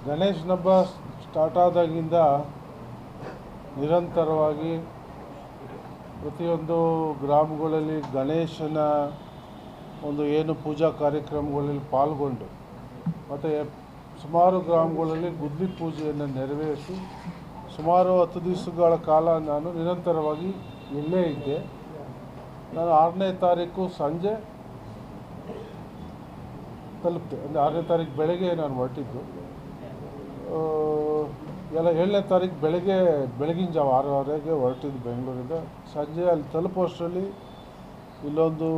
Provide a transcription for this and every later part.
ಗಣೇಶನ ಹಬ್ಬ ಸ್ಟಾರ್ಟ್ ಆದಾಗಿಂದ ನಿರಂತರವಾಗಿ ಪ್ರತಿಯೊಂದು ಗ್ರಾಮಗಳಲ್ಲಿ ಗಣೇಶನ ಒಂದು ಏನು ಪೂಜಾ ಕಾರ್ಯಕ್ರಮಗಳಲ್ಲಿ ಪಾಲ್ಗೊಂಡು ಮತ್ತು ಸುಮಾರು ಗ್ರಾಮಗಳಲ್ಲಿ ಗುದ್ಲಿ ಪೂಜೆಯನ್ನು ನೆರವೇರಿಸಿ ಸುಮಾರು 10 ದಿವಸಗಳ ಕಾಲ ನಾನು ನಿರಂತರವಾಗಿ ಇಲ್ಲೇ ಇದ್ದೆ. ನಾನು 6ನೇ ತಾರೀಕು ಸಂಜೆ ತಲುಪಿದೆ. ಅಂದರೆ 6ನೇ ತಾರೀಕು ಬೆಳಗ್ಗೆ ನಾನು ಹೊರಟಿದ್ದು. ಎಲ್ಲ 7ನೇ ತಾರೀಕು ಬೆಳಗಿನ ಜಾವ 6:30ಗೆ ಹೊರಟಿದ್ದು ಬೆಂಗಳೂರಿಂದ. ಸಂಜೆ ಅಲ್ಲಿ ತಲುಪೋಷ್ಟರಲ್ಲಿ ಇಲ್ಲೊಂದು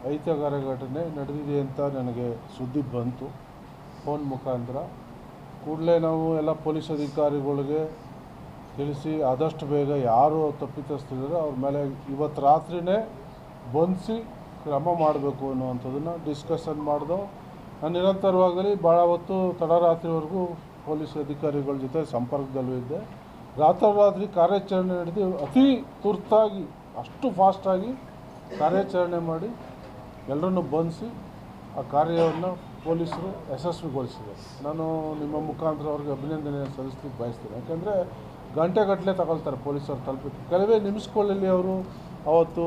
ಅಹಿತಕರ ಘಟನೆ ನಡೆದಿದೆ ಅಂತ ನನಗೆ ಸುದ್ದಿ ಬಂತು ಫೋನ್ ಮುಖಾಂತರ. ಕೂಡಲೇ ನಾವು ಎಲ್ಲ ಪೊಲೀಸ್ ಅಧಿಕಾರಿಗಳಿಗೆ ತಿಳಿಸಿ ಆದಷ್ಟು ಬೇಗ ಯಾರು ತಪ್ಪಿತಸ್ಥರಿದ್ದಾರೆ ಅವ್ರ ಮೇಲೆ ಇವತ್ತು ರಾತ್ರಿಯೇ ಬಂಧಿಸಿ ಕ್ರಮ ಮಾಡಬೇಕು ಅನ್ನುವಂಥದ್ದನ್ನು ಡಿಸ್ಕಷನ್ ಮಾಡಿದೋ. ನಾನು ನಿರಂತರವಾಗಿ ಭಾಳ ಹೊತ್ತು ತಡರಾತ್ರಿವರೆಗೂ ಪೊಲೀಸ್ ಅಧಿಕಾರಿಗಳ ಜೊತೆ ಸಂಪರ್ಕದಲ್ಲೂ ಇದ್ದೆ. ರಾತ್ರೋರಾತ್ರಿ ಕಾರ್ಯಾಚರಣೆ ನಡೆದು ಅತಿ ತುರ್ತಾಗಿ ಅಷ್ಟು ಫಾಸ್ಟಾಗಿ ಕಾರ್ಯಾಚರಣೆ ಮಾಡಿ ಎಲ್ಲರನ್ನೂ ಬಂಧಿಸಿ ಆ ಕಾರ್ಯವನ್ನು ಪೊಲೀಸರು ಯಶಸ್ವಿಗೊಳಿಸಿದೆ. ನಾನು ನಿಮ್ಮ ಮುಖಾಂತರ ಅವ್ರಿಗೆ ಅಭಿನಂದನೆ ಸಲ್ಲಿಸಲಿಕ್ಕೆ ಬಯಸ್ತೀನಿ. ಯಾಕೆಂದರೆ ಗಂಟೆಗಟ್ಟಲೆ ತಗೊಳ್ತಾರೆ ಪೊಲೀಸರು ತಲುಪಿಟ್ಟು. ಕೆಲವೇ ನಿಮಿಷಗಳಲ್ಲಿ ಅವರು ಅವತ್ತು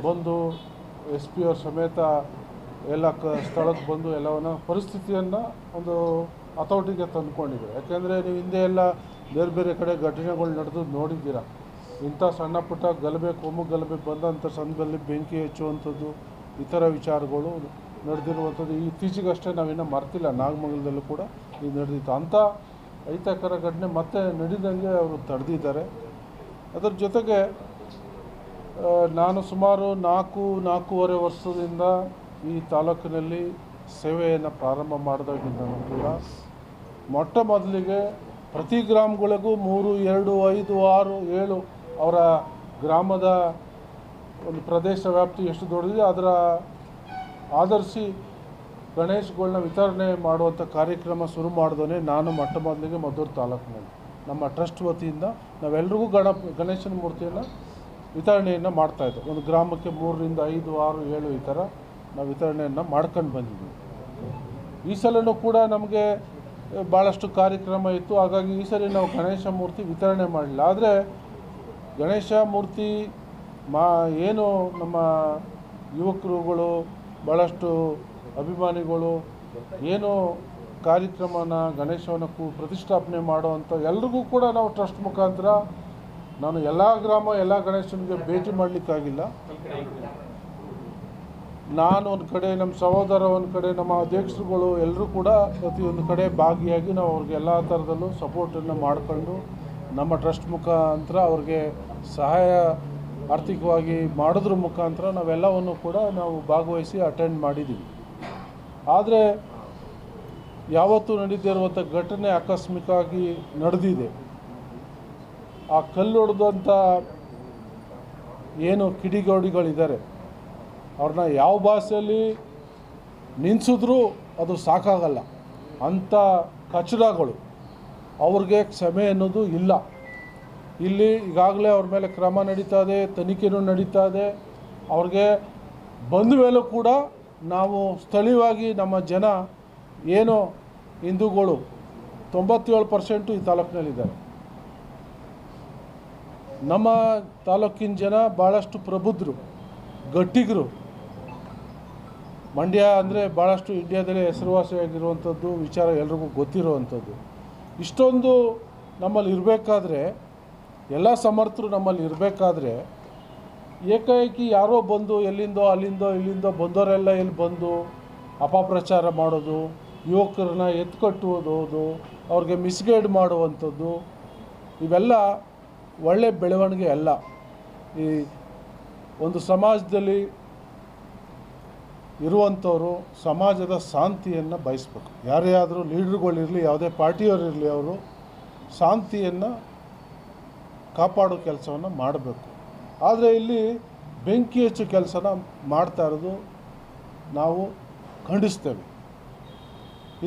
ಬಂದು SP ಅವ್ರ ಸಮೇತ ಎಲ್ಲ ಸ್ಥಳಕ್ಕೆ ಬಂದು ಎಲ್ಲವನ್ನ ಪರಿಸ್ಥಿತಿಯನ್ನು ಒಂದು ಹತೋಟಿಗೆ ತಂದುಕೊಂಡಿದ್ದಾರೆ. ಯಾಕೆಂದರೆ ನೀವು ಹಿಂದೆ ಎಲ್ಲ ಬೇರೆ ಬೇರೆ ಕಡೆ ಘಟನೆಗಳು ನಡೆದು ನೋಡಿದ್ದೀರ. ಇಂಥ ಸಣ್ಣ ಪುಟ್ಟ ಗಲಭೆ ಕೋಮು ಗಲಭೆ ಬಂದಂಥ ಸಂದರ್ಭದಲ್ಲಿ ಬೆಂಕಿ ಹಚ್ಚುವಂಥದ್ದು ಈ ಥರ ವಿಚಾರಗಳು ನಡೆದಿರುವಂಥದ್ದು ಇತ್ತೀಚೆಗಷ್ಟೇ ನಾವಿನ್ನೂ ಮರ್ತಿಲ್ಲ. ನಾಗಮಂಗಲದಲ್ಲೂ ಕೂಡ ಇದು ನಡೆದಿತ್ತು. ಅಂಥ ಅಹಿತಕರ ಘಟನೆ ಮತ್ತೆ ನಡೆದಂಗೆ ಅವರು ತಡೆದಿದ್ದಾರೆ. ಅದರ ಜೊತೆಗೆ ನಾನು ಸುಮಾರು 4.5 ವರ್ಷದಿಂದ ಈ ತಾಲೂಕಿನಲ್ಲಿ ಸೇವೆಯನ್ನು ಪ್ರಾರಂಭ ಮಾಡಿದಾಗಿಂದಲೂ ಕೂಡ ಮೊಟ್ಟ ಮೊದಲಿಗೆ ಪ್ರತಿ ಗ್ರಾಮಗಳಿಗೂ 3, 2, 5, 6, 7 ಅವರ ಗ್ರಾಮದ ಒಂದು ಪ್ರದೇಶ ವ್ಯಾಪ್ತಿ ಎಷ್ಟು ದೊಡ್ಡದಿದೆ ಅದರ ಆಧರಿಸಿ ಗಣೇಶಗಳನ್ನ ವಿತರಣೆ ಮಾಡುವಂಥ ಕಾರ್ಯಕ್ರಮ ಶುರು ಮಾಡಿದೋನೆ ನಾನು ಮೊಟ್ಟ ಮೊದಲಿಗೆ ಮದ್ದೂರು ತಾಲೂಕಿನಲ್ಲಿ. ನಮ್ಮ ಟ್ರಸ್ಟ್ ವತಿಯಿಂದ ನಾವೆಲ್ಲರಿಗೂ ಗಣೇಶನ ಮೂರ್ತಿಯನ್ನು ವಿತರಣೆಯನ್ನು ಮಾಡ್ತಾಯಿದ್ದೆವು. ಒಂದು ಗ್ರಾಮಕ್ಕೆ 3ರಿಂದ 5, 6, 7 ಈ ಥರ ನಾವು ವಿತರಣೆಯನ್ನು ಮಾಡ್ಕೊಂಡು ಬಂದಿದ್ದೀವಿ. ಈ ಸಲನೂ ಕೂಡ ನಮಗೆ ಭಾಳಷ್ಟು ಕಾರ್ಯಕ್ರಮ ಇತ್ತು. ಹಾಗಾಗಿ ಈ ಸಲ ನಾವು ಗಣೇಶ ಮೂರ್ತಿ ವಿತರಣೆ ಮಾಡಲಿಲ್ಲ. ಆದರೆ ಗಣೇಶ ಮೂರ್ತಿ ಏನು ನಮ್ಮ ಯುವಕರುಗಳು ಭಾಳಷ್ಟು ಅಭಿಮಾನಿಗಳು ಏನು ಕಾರ್ಯಕ್ರಮನ ಗಣೇಶವನ್ನು ಪ್ರತಿಷ್ಠಾಪನೆ ಮಾಡುವಂಥ ಎಲ್ರಿಗೂ ಕೂಡ ನಾವು ಟ್ರಸ್ಟ್ ಮುಖಾಂತರ ನಾನು ಎಲ್ಲ ಗ್ರಾಮ ಎಲ್ಲ ಗಣೇಶನಿಗೆ ಭೇಟಿ ಮಾಡಲಿಕ್ಕಾಗಿಲ್ಲ. ನಾನು ಒಂದು ಕಡೆ, ನಮ್ಮ ಸಹೋದರ ಒಂದು ಕಡೆ, ನಮ್ಮ ಅಧ್ಯಕ್ಷರುಗಳು ಎಲ್ಲರೂ ಕೂಡ ಪ್ರತಿಯೊಂದು ಕಡೆ ಭಾಗಿಯಾಗಿ ನಾವು ಅವ್ರಿಗೆ ಎಲ್ಲ ಥರದಲ್ಲೂ ಸಪೋರ್ಟನ್ನು ಮಾಡಿಕೊಂಡು ನಮ್ಮ ಟ್ರಸ್ಟ್ ಮುಖಾಂತರ ಅವ್ರಿಗೆ ಸಹಾಯ ಆರ್ಥಿಕವಾಗಿ ಮಾಡೋದ್ರ ಮುಖಾಂತರ ನಾವೆಲ್ಲವನ್ನು ಕೂಡ ನಾವು ಭಾಗವಹಿಸಿ ಅಟೆಂಡ್ ಮಾಡಿದ್ದೀವಿ. ಆದರೆ ಯಾವತ್ತೂ ನಡೀತಿರುವಂಥ ಘಟನೆ ಆಕಸ್ಮಿಕವಾಗಿ ನಡೆದಿದೆ. ಆ ಕಲ್ಲು ಹೊಡೆದಂಥ ಏನು ಕಿಡಿಗೌಡಿಗಳಿದ್ದಾರೆ ಅವ್ರನ್ನ ಯಾವ ಭಾಷೆಯಲ್ಲಿ ನಿಲ್ಲಿಸಿದ್ರೂ ಅದು ಸಾಕಾಗಲ್ಲ. ಅಂಥ ಕಚಡಗಳು ಅವ್ರಿಗೆ ಕ್ಷಮೆ ಅನ್ನೋದು ಇಲ್ಲ. ಇಲ್ಲಿ ಈಗಾಗಲೇ ಅವ್ರ ಮೇಲೆ ಕ್ರಮ ನಡೀತಾ ಇದೆ, ತನಿಖೆನೂ ನಡೀತಾ ಇದೆ. ಅವ್ರಿಗೆ ಬಂದ ಮೇಲೂ ಕೂಡ ನಾವು ಸ್ಥಳೀಯವಾಗಿ ನಮ್ಮ ಜನ ಏನು ಹಿಂದೂಗಳು 97% ಈ ತಾಲೂಕಿನಲ್ಲಿದ್ದಾರೆ. ನಮ್ಮ ತಾಲೂಕಿನ ಜನ ಭಾಳಷ್ಟು ಪ್ರಬುದ್ಧರು, ಗಟ್ಟಿಗರು. ಮಂಡ್ಯ ಅಂದರೆ ಭಾಳಷ್ಟು ಇಂಡಿಯಾದಲ್ಲೇ ಹೆಸರುವಾಸಿಯಾಗಿರುವಂಥದ್ದು ವಿಚಾರ ಎಲ್ರಿಗೂ ಗೊತ್ತಿರುವಂಥದ್ದು. ಇಷ್ಟೊಂದು ನಮ್ಮಲ್ಲಿ ಇರಬೇಕಾದ್ರೆ, ಎಲ್ಲ ಸಮರ್ಥರು ನಮ್ಮಲ್ಲಿ ಇರಬೇಕಾದ್ರೆ ಏಕಾಏಕಿ ಯಾರೋ ಬಂದು ಎಲ್ಲಿಂದೋ ಇಲ್ಲಿಂದೋ ಬಂದವರೆಲ್ಲ ಇಲ್ಲಿ ಬಂದು ಅಪಪ್ರಚಾರ ಮಾಡೋದು, ಯುವಕರನ್ನ ಎತ್ಕಟ್ಟುವುದು, ಅವ್ರಿಗೆ ಮಿಸ್ಗೈಡ್ ಮಾಡುವಂಥದ್ದು, ಇವೆಲ್ಲ ಒಳ್ಳೆ ಬೆಳವಣಿಗೆ ಅಲ್ಲ. ಈ ಒಂದು ಸಮಾಜದಲ್ಲಿ ಇರುವಂಥವರು ಸಮಾಜದ ಶಾಂತಿಯನ್ನು ಬಯಸಬೇಕು. ಯಾರೇ ಆದರೂ ಲೀಡ್ರುಗಳಿರಲಿ, ಯಾವುದೇ ಪಾರ್ಟಿಯವರಿರಲಿ, ಅವರು ಶಾಂತಿಯನ್ನು ಕಾಪಾಡೋ ಕೆಲಸವನ್ನು ಮಾಡಬೇಕು. ಆದರೆ ಇಲ್ಲಿ ಬೆಂಕಿ ಹಚ್ಚೋ ಕೆಲಸನ ಮಾಡ್ತಾ ಇರೋದು ನಾವು ಖಂಡಿಸ್ತೇವೆ.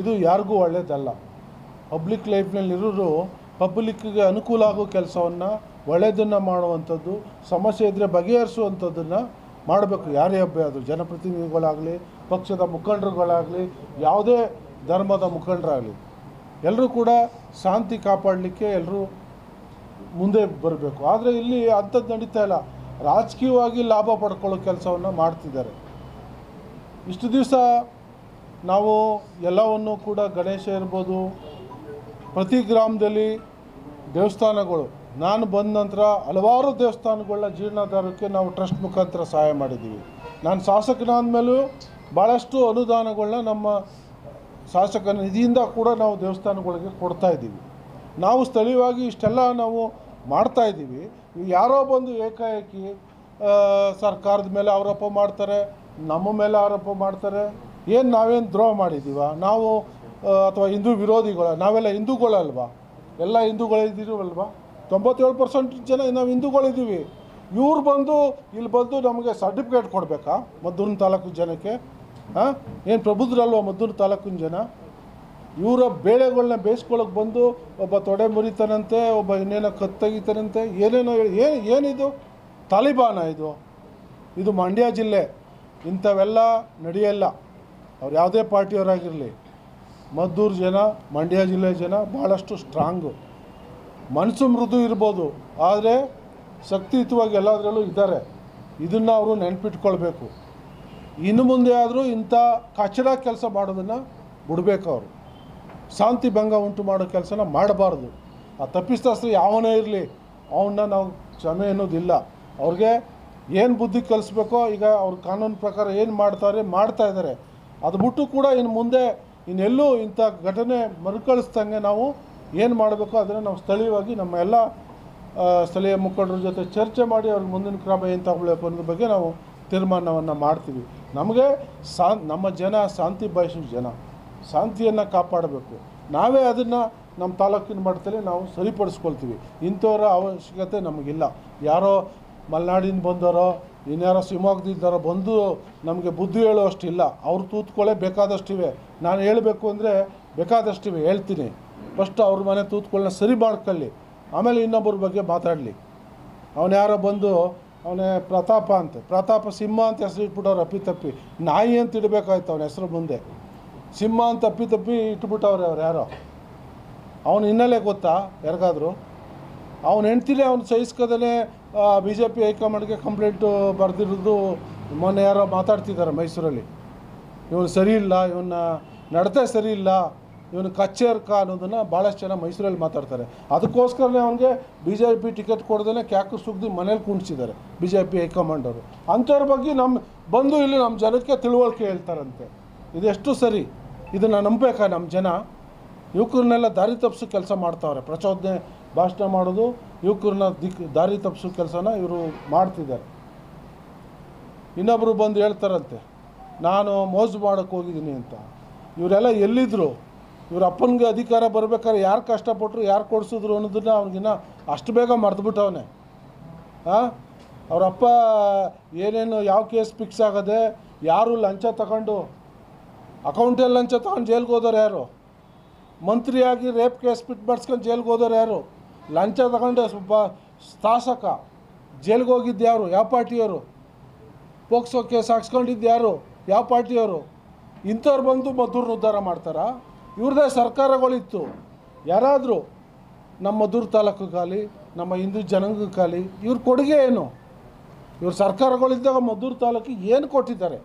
ಇದು ಯಾರಿಗೂ ಒಳ್ಳೆಯದಲ್ಲ. ಪಬ್ಲಿಕ್ ಲೈಫ್ನಲ್ಲಿರೋರು ಪಬ್ಲಿಕ್ಗೆ ಅನುಕೂಲ ಆಗೋ ಕೆಲಸವನ್ನು, ಒಳ್ಳೆಯದನ್ನು ಮಾಡುವಂಥದ್ದು, ಸಮಸ್ಯೆ ಇದ್ದರೆ ಬಗೆಹರಿಸುವಂಥದ್ದನ್ನು ಮಾಡಬೇಕು. ಯಾರೇ ಹಬ್ಬ ಅದು ಜನಪ್ರತಿನಿಧಿಗಳಾಗಲಿ, ಪಕ್ಷದ ಮುಖಂಡರುಗಳಾಗಲಿ, ಯಾವುದೇ ಧರ್ಮದ ಮುಖಂಡರಾಗಲಿ. ಎಲ್ಲರೂ ಕೂಡ ಶಾಂತಿ ಕಾಪಾಡಲಿಕ್ಕೆ ಎಲ್ಲರೂ ಮುಂದೆ ಬರಬೇಕು. ಆದರೆ ಇಲ್ಲಿ ಅಂಥದ್ದು ನಡೀತಾ ಇಲ್ಲ. ರಾಜಕೀಯವಾಗಿ ಲಾಭ ಪಡ್ಕೊಳ್ಳೋ ಕೆಲಸವನ್ನು ಮಾಡ್ತಿದ್ದಾರೆ. ಇಷ್ಟು ದಿವಸ ನಾವು ಎಲ್ಲವನ್ನು ಕೂಡ ಗಣೇಶ ಇರ್ಬೋದು, ಪ್ರತಿ ಗ್ರಾಮದಲ್ಲಿ ದೇವಸ್ಥಾನಗಳು, ನಾನು ಬಂದ ನಂತರ ಹಲವಾರು ದೇವಸ್ಥಾನಗಳನ್ನ ಜೀರ್ಣೋದ್ಧಾರಕ್ಕೆ ನಾವು ಟ್ರಸ್ಟ್ ಮುಖಾಂತರ ಸಹಾಯ ಮಾಡಿದ್ದೀವಿ. ನಾನು ಶಾಸಕನಾದ ಮೇಲೂ ಭಾಳಷ್ಟು ಅನುದಾನಗಳನ್ನ ನಮ್ಮ ಶಾಸಕ ನಿಧಿಯಿಂದ ಕೂಡ ನಾವು ದೇವಸ್ಥಾನಗಳಿಗೆ ಕೊಡ್ತಾಯಿದ್ದೀವಿ. ನಾವು ಸ್ಥಳೀಯವಾಗಿ ಇಷ್ಟೆಲ್ಲ ನಾವು ಮಾಡ್ತಾಯಿದ್ದೀವಿ. ಯಾರೋ ಬಂದು ಏಕಾಏಕಿ ಸರ್ಕಾರದ ಮೇಲೆ ಆರೋಪ ಮಾಡ್ತಾರೆ, ನಮ್ಮ ಮೇಲೆ ಆರೋಪ ಮಾಡ್ತಾರೆ. ಏನು ನಾವೇನು ದ್ರೋಹ ಮಾಡಿದ್ದೀವ ನಾವು? ಅಥವಾ ಹಿಂದೂ ವಿರೋಧಿಗಳ? ನಾವೆಲ್ಲ ಹಿಂದೂಗಳಲ್ವಾ? ಎಲ್ಲ ಹಿಂದೂಗಳಿದ್ದೀವಲ್ವಾ? 97% ಜನ ನಾವು ಹಿಂದೂಗಳಿದ್ದೀವಿ. ಇವ್ರು ಬಂದು ಇಲ್ಲಿ ಬಂದು ನಮಗೆ ಸರ್ಟಿಫಿಕೇಟ್ ಕೊಡಬೇಕಾ ಮದ್ದೂರು ತಾಲೂಕು ಜನಕ್ಕೆ? ಏನು ಪ್ರಬುದ್ಧರಲ್ವ ಮದ್ದೂರು ತಾಲೂಕಿನ ಜನ? ಇವರ ಬೇಳೆಗಳನ್ನ ಬೇಯಿಸ್ಕೊಳ್ಳೋಕೆ ಬಂದು ಒಬ್ಬ ತೊಡೆ ಮುರಿತಾನಂತೆ, ಒಬ್ಬ ಇನ್ನೇನೋ ಕತ್ತಗಿತಾನಂತೆ, ಏನೇನೋ ಏನಿದು ತಾಲಿಬಾನ? ಇದು ಮಂಡ್ಯ ಜಿಲ್ಲೆ. ಇಂಥವೆಲ್ಲ ನಡೆಯಲ್ಲ. ಅವ್ರು ಯಾವುದೇ ಪಾರ್ಟಿಯವರಾಗಿರಲಿ, ಮದ್ದೂರು ಜನ, ಮಂಡ್ಯ ಜಿಲ್ಲೆ ಜನ ಭಾಳಷ್ಟು ಸ್ಟ್ರಾಂಗು. ಮನಸ್ಸು ಮೃದು ಇರ್ಬೋದು, ಆದರೆ ಶಕ್ತಿಯುತವಾಗಿ ಎಲ್ಲದರಲ್ಲೂ ಇದ್ದಾರೆ. ಇದನ್ನು ಅವರು ನೆನಪಿಟ್ಕೊಳ್ಬೇಕು. ಇನ್ನು ಮುಂದೆ ಆದರೂ ಇಂಥ ಕಚಡ ಕೆಲಸ ಮಾಡೋದನ್ನು ಬಿಡಬೇಕು. ಅವರು ಶಾಂತಿ ಭಂಗ ಉಂಟು ಮಾಡೋ ಕೆಲಸನ ಮಾಡಬಾರ್ದು. ಆ ತಪ್ಪಿತಸ್ಥರು ಯಾವನೇ ಇರಲಿ, ಅವನ್ನ ನಾವು ಕ್ಷಮೆ ಅನ್ನೋದಿಲ್ಲ. ಅವ್ರಿಗೆ ಏನು ಬುದ್ಧಿ ಕಲಿಸ್ಬೇಕೋ ಈಗ ಅವ್ರ ಕಾನೂನು ಪ್ರಕಾರ ಏನು ಮಾಡ್ತಾಯಿದ್ದಾರೆ. ಅದು ಬಿಟ್ಟು ಕೂಡ ಇನ್ನು ಮುಂದೆ ಇನ್ನೆಲ್ಲೂ ಇಂಥ ಘಟನೆ ಮರುಕಳಿಸ್ದಂಗೆ ನಾವು ಏನು ಮಾಡಬೇಕು ಅದನ್ನು ನಾವು ಸ್ಥಳೀಯವಾಗಿ ನಮ್ಮ ಎಲ್ಲ ಸ್ಥಳೀಯ ಮುಖಂಡರ ಜೊತೆ ಚರ್ಚೆ ಮಾಡಿ ಅವ್ರಿಗೆ ಮುಂದಿನ ಕ್ರಮ ಏನು ತಗೊಳ್ಬೇಕು ಅನ್ನೋದ್ರ ಬಗ್ಗೆ ನಾವು ತೀರ್ಮಾನವನ್ನು ಮಾಡ್ತೀವಿ. ನಮಗೆ ನಮ್ಮ ಜನ ಶಾಂತಿ ಬಯಸೋ ಜನ, ಶಾಂತಿಯನ್ನು ಕಾಪಾಡಬೇಕು. ನಾವೇ ಅದನ್ನು ನಮ್ಮ ತಾಲೂಕಿನ ಮಟ್ಟದಲ್ಲಿ ನಾವು ಸರಿಪಡಿಸ್ಕೊಳ್ತೀವಿ. ಇಂಥವರ ಅವಶ್ಯಕತೆ ನಮಗಿಲ್ಲ. ಯಾರೋ ಮಲೆನಾಡಿಂದ ಬಂದವರೋ ಇನ್ಯಾರೋ ಶಿವಮೊಗ್ಗದಿದ್ದಾರೋ ಬಂದು ನಮಗೆ ಬುದ್ಧಿ ಹೇಳೋ ಅಷ್ಟಿಲ್ಲ. ಅವ್ರು ತೂತ್ಕೊಳ್ಳೆ ಬೇಕಾದಷ್ಟಿವೆ. ನಾನು ಹೇಳಬೇಕು ಅಂದರೆ ಬೇಕಾದಷ್ಟಿವೆ, ಹೇಳ್ತೀನಿ. ಫಸ್ಟ್ ಅವ್ರ ಮನೆ ತೂತ್ಕೊಳ್ಳನ್ನ ಸರಿ ಮಾಡ್ಕೊಳ್ಳಿ, ಆಮೇಲೆ ಇನ್ನೊಬ್ಬರ ಬಗ್ಗೆ ಮಾತಾಡಲಿ. ಅವನು ಯಾರೋ ಬಂದು ಅವನೇ ಪ್ರತಾಪ ಸಿಂಹ ಅಂತ ಹೆಸರು ಇಟ್ಬಿಟ್ಟವ್ರು ಅಪ್ಪಿತಪ್ಪಿ. ನಾಯಿ ಅಂತ ಇಡಬೇಕಾಯ್ತು ಅವನ ಹೆಸರು ಮುಂದೆ. ಸಿಂಹ ಅಂತ ಅಪ್ಪಿತಪ್ಪಿ ಇಟ್ಬಿಟ್ಟವ್ರೆ ಅವ್ರು ಯಾರೋ. ಅವನ ಹಿನ್ನೆಲೆ ಗೊತ್ತಾ ಯಾರಿಗಾದ್ರು? ಅವನು ಹೆಂಡ್ತಿನೇ ಅವ್ನು ಸಹಿಸ್ಕೋದೇ BJP ಹೈಕಮಾಂಡ್ಗೆ ಕಂಪ್ಲೇಂಟು ಬರೆದಿರೋದು ಮೊನ್ನೆ ಯಾರೋ ಮಾತಾಡ್ತಿದ್ದಾರೆ ಮೈಸೂರಲ್ಲಿ. ಇವನು ಸರಿ ಇಲ್ಲ, ಇವನ್ನ ನಡತೆ ಸರಿ ಇಲ್ಲ, ಇವನು ಕಚ್ಚೇರ್ಕ ಅನ್ನೋದನ್ನು ಭಾಳಷ್ಟು ಜನ ಮೈಸೂರಲ್ಲಿ ಮಾತಾಡ್ತಾರೆ. ಅದಕ್ಕೋಸ್ಕರನೇ ಅವನಿಗೆ BJP ಟಿಕೆಟ್ ಕೊಡ್ದೇ ಕ್ಯಾಕು ಸುಗ್ದು ಮನೇಲಿ ಕುಣಿಸಿದ್ದಾರೆ BJP ಹೈಕಮಾಂಡವರು. ಅಂಥವ್ರ ಬಗ್ಗೆ ಬಂದು ಇಲ್ಲಿ ನಮ್ಮ ಜನಕ್ಕೆ ತಿಳುವಳಿಕೆ ಹೇಳ್ತಾರಂತೆ. ಇದೆಷ್ಟು ಸರಿ? ಇದನ್ನು ನಂಬಬೇಕಾ ನಮ್ಮ ಜನ? ಯುವಕರನ್ನೆಲ್ಲ ದಾರಿ ತಪ್ಪಿಸೋ ಕೆಲಸ ಮಾಡ್ತಾವ್ರೆ. ಪ್ರಚೋದನೆ ಭಾಷಣ ಮಾಡೋದು, ಯುವಕರನ್ನ ದಾರಿ ತಪ್ಪಿಸೋ ಕೆಲಸನ ಇವರು ಮಾಡ್ತಿದ್ದಾರೆ. ಇನ್ನೊಬ್ಬರು ಬಂದು ಹೇಳ್ತಾರಂತೆ ನಾನು ಮೋಸ ಮಾಡೋಕ್ಕೆ ಹೋಗಿದ್ದೀನಿ ಅಂತ. ಇವರೆಲ್ಲ ಎಲ್ಲಿದ್ದರು? ಇವ್ರ ಅಪ್ಪನಿಗೆ ಅಧಿಕಾರ ಬರ್ಬೇಕಾದ್ರೆ ಯಾರು ಕಷ್ಟಪಟ್ಟರು, ಯಾರು ಕೊಡಿಸಿದ್ರು ಅನ್ನೋದನ್ನ ಅವ್ನಿಗಿನ್ನ ಅಷ್ಟು ಬೇಗ ಮರೆತುಬಿಟ್ಟವನೆ. ಅವರಪ್ಪ ಏನೇನು ಯಾವ ಕೇಸ್ ಫಿಕ್ಸ್ ಆಗದೆ, ಯಾರು ಲಂಚ ತಗೊಂಡು ಅಕೌಂಟಲ್ಲಿ ಲಂಚ ತಗೊಂಡು ಜೈಲ್ಗೆ ಹೋದವ್ರು ಯಾರು? ಮಂತ್ರಿಯಾಗಿ ರೇಪ್ ಕೇಸ್ ಬಿಟ್ಟು ಬಡ್ಸ್ಕೊಂಡು ಜೈಲ್ಗೆ ಹೋದವ್ರು ಯಾರು? ಲಂಚ ತಗೊಂಡು ಶಾಸಕ ಜೈಲ್ಗೆ ಹೋಗಿದ್ದು ಯಾರು? ಯಾವ ಪಾರ್ಟಿಯವರು? ಪೋಕ್ಸೋ ಕೇಸ್ ಹಾಕ್ಸ್ಕೊಂಡಿದ್ದು ಯಾರು? ಯಾವ ಪಾರ್ಟಿಯವರು? ಇಂಥವ್ರು ಬಂದು ಮದ್ದೂರನ್ನ ಉದ್ಧಾರ ಮಾಡ್ತಾರಾ? ಇವ್ರದ್ದೇ ಸರ್ಕಾರಗಳಿತ್ತು. ಯಾರಾದರೂ ನಮ್ಮ ಮದ್ದೂರು ತಾಲೂಕಿಗಾಗಲಿ ನಮ್ಮ ಹಿಂದೂ ಜನಾಂಗಕ್ಕಾಗಲಿ ಇವ್ರ ಕೊಡುಗೆ ಏನು? ಇವ್ರ ಸರ್ಕಾರಗಳಿದ್ದಾಗ ಮದ್ದೂರು ತಾಲೂಕಿಗೆ ಏನು ಕೊಟ್ಟಿದ್ದಾರೆ?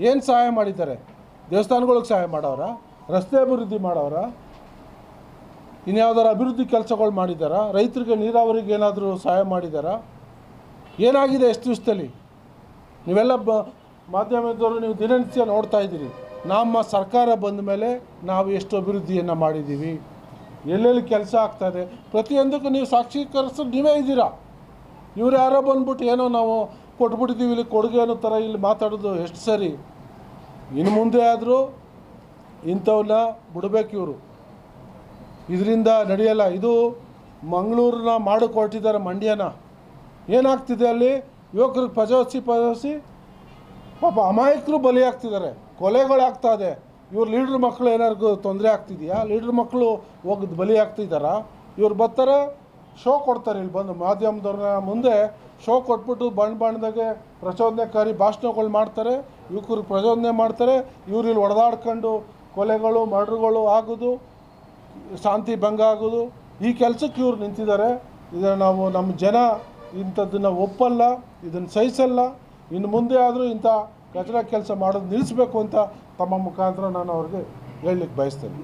ಏನು ಸಹಾಯ ಮಾಡಿದ್ದಾರೆ? ದೇವಸ್ಥಾನಗಳಿಗೆ ಸಹಾಯ ಮಾಡೋರ? ರಸ್ತೆ ಅಭಿವೃದ್ಧಿ ಮಾಡೋರ? ಇನ್ಯಾವುದಾರು ಅಭಿವೃದ್ಧಿ ಕೆಲಸಗಳು ಮಾಡಿದ್ದಾರಾ? ರೈತರಿಗೆ ನೀರಾವರಿಗೆ ಏನಾದರೂ ಸಹಾಯ ಮಾಡಿದ್ದಾರಾ? ಏನಾಗಿದೆ ಎಷ್ಟು ದಿವಸದಲ್ಲಿ? ನೀವೆಲ್ಲ ಮಾಧ್ಯಮದವರು ನೀವು ದಿನನಿತ್ಯ ನೋಡ್ತಾ ಇದ್ದೀರಿ. ನಮ್ಮ ಸರ್ಕಾರ ಬಂದ ಮೇಲೆ ನಾವು ಎಷ್ಟು ಅಭಿವೃದ್ಧಿಯನ್ನು ಮಾಡಿದ್ದೀವಿ, ಎಲ್ಲೆಲ್ಲಿ ಕೆಲಸ ಆಗ್ತಾಯಿದೆ, ಪ್ರತಿಯೊಂದಕ್ಕೂ ನೀವು ಸಾಕ್ಷೀಕರಿಸೋದು ನೀವೇ ಇದ್ದೀರಾ. ಇವ್ರು ಯಾರೋ ಬಂದ್ಬಿಟ್ಟು ಏನೋ ನಾವು ಕೊಟ್ಬಿಟ್ಟಿದ್ದೀವಿ ಇಲ್ಲಿ ಕೊಡುಗೆ ಅನ್ನೋ ಥರ ಇಲ್ಲಿ ಮಾತಾಡೋದು ಎಷ್ಟು ಸರಿ? ಇನ್ನು ಮುಂದೆ ಆದರೂ ಇಂಥವನ್ನ ಬಿಡಬೇಕು ಇವರು. ಇದರಿಂದ ನಡೆಯಲ್ಲ. ಇದು ಮಂಗಳೂರನ್ನ ಮಾಡಿಕೊಟ್ಟಿದ್ದಾರೆ, ಮಂಡ್ಯನ. ಏನಾಗ್ತಿದೆ ಅಲ್ಲಿ? ಯುವಕರಿಗೆ ಪಜೋಸಿ ಪಾಪ ಅಮಾಯಕರು ಬಲಿಯಾಗ್ತಿದ್ದಾರೆ, ಕೊಲೆಗಳಾಗ್ತಾಯಿದೆ. ಇವ್ರು ಲೀಡ್ರ್ ಮಕ್ಕಳು ಏನಾದ್ರು ತೊಂದರೆ ಆಗ್ತಿದೆಯಾ? ಲೀಡ್ರ್ ಮಕ್ಕಳು ಹೋಗಿ ಬಲಿ ಆಗ್ತಿದ್ದಾರಾ? ಇವ್ರು ಬರ್ತಾರೆ, ಶೋ ಕೊಡ್ತಾರೆ. ಇಲ್ಲಿ ಬಂದು ಮಾಧ್ಯಮದವ್ರನ್ನ ಮುಂದೆ ಶೋ ಕೊಟ್ಬಿಟ್ಟು ಬಣ್ಣದಾಗೆ ಪ್ರಚೋದನೆಕಾರಿ ಭಾಷಣಗಳು ಮಾಡ್ತಾರೆ, ಯುವಕರಿಗೆ ಪ್ರಚೋದನೆ ಮಾಡ್ತಾರೆ. ಇವ್ರು ಇಲ್ಲಿ ಹೊಡೆದಾಡ್ಕೊಂಡು ಕೊಲೆಗಳು ಮರ್ಡ್ರುಗಳು ಆಗೋದು, ಶಾಂತಿ ಭಂಗ ಆಗೋದು, ಈ ಕೆಲಸಕ್ಕೆ ಇವ್ರು ನಿಂತಿದ್ದಾರೆ. ಇದನ್ನು ನಾವು ನಮ್ಮ ಜನ ಇಂಥದ್ದನ್ನು ಒಪ್ಪಲ್ಲ, ಇದನ್ನು ಸಹಿಸಲ್ಲ. ಇನ್ನು ಮುಂದೆ ಆದರೂ ಇಂಥ ಕಚಡ ಕೆಲಸ ಮಾಡೋದು ನಿಲ್ಲಿಸಬೇಕು ಅಂತ ತಮ್ಮ ಮುಖಾಂತರ ನಾನು ಅವ್ರಿಗೆ ಹೇಳಲಿಕ್ಕೆ ಬಯಸ್ತೇನೆ.